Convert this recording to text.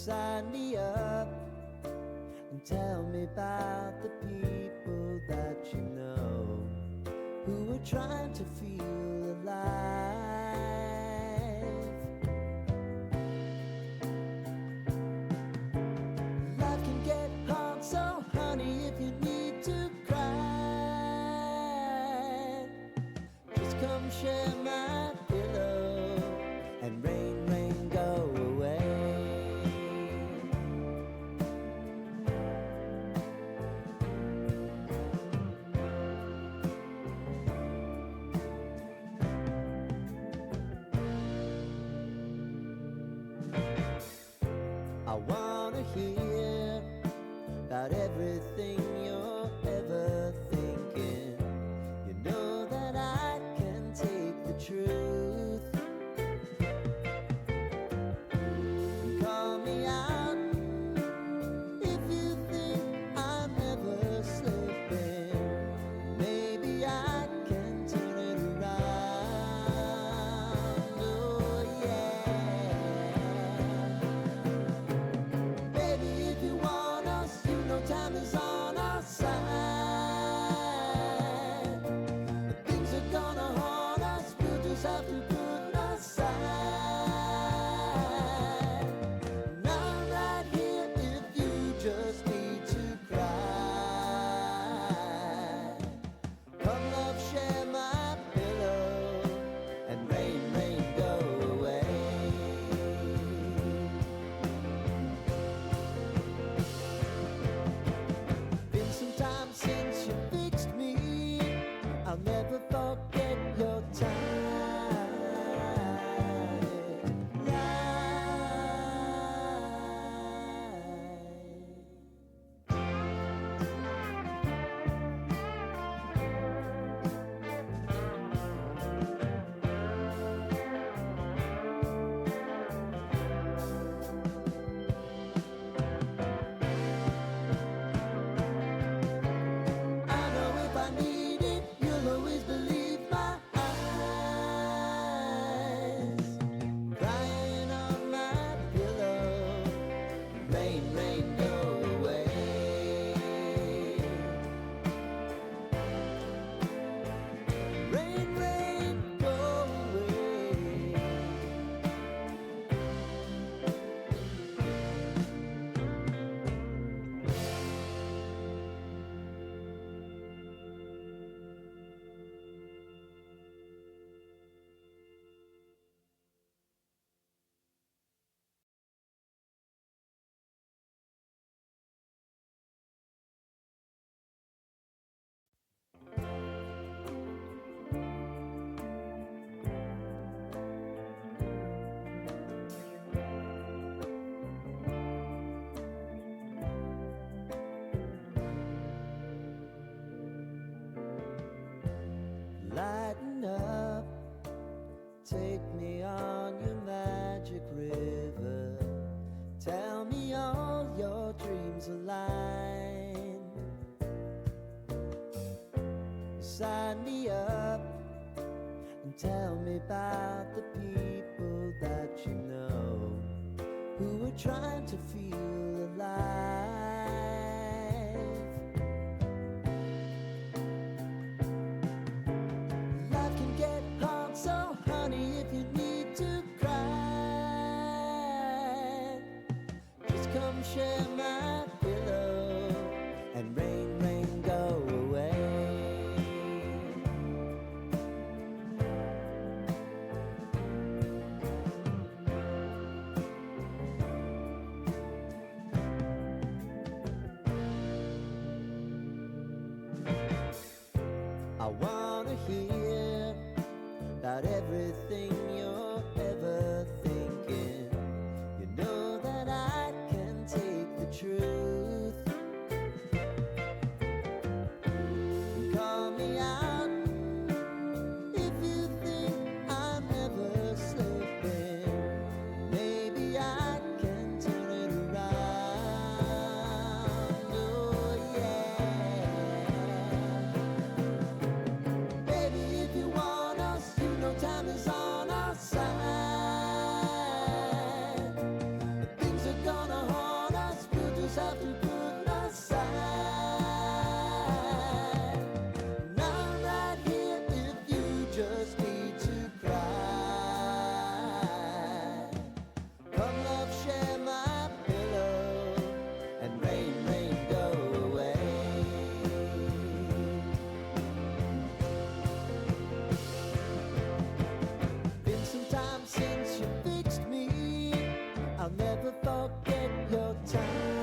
Sign me up and tell me about the people that you know who are trying to feel alive. Life can get hard, so honey, if you need to cry, just come share my pillow and rain, rain, go away. I wanna hear about everything you're ever thinking. You know that I can take the truth. Call me out if you think I'm ever slipping. Maybe I can turn it around. Oh yeah. Baby, if you want us, you know time is on our side. But things are gonna haunt us, we'll just have to put aside. And I'm right here if you just need to cry. Come love, share my pillow, and rain, rain, go away. Been some time since you fixed me. I'll never forget your time. I know if I need it, you'll always believe my eyes. Crying on my pillow, rain, rain, go away. Rain, rain, go away. Lighten up, take me on your magic river. Tell me all your dreams align. Sign me up and tell me about the people that you know who are trying to feel alive. Life can get hard, so honey, if you need to cry, just come share my pillow and rain, rain, go away. I wanna hear about everything you're ever thinking. You know that I can take never forget your time.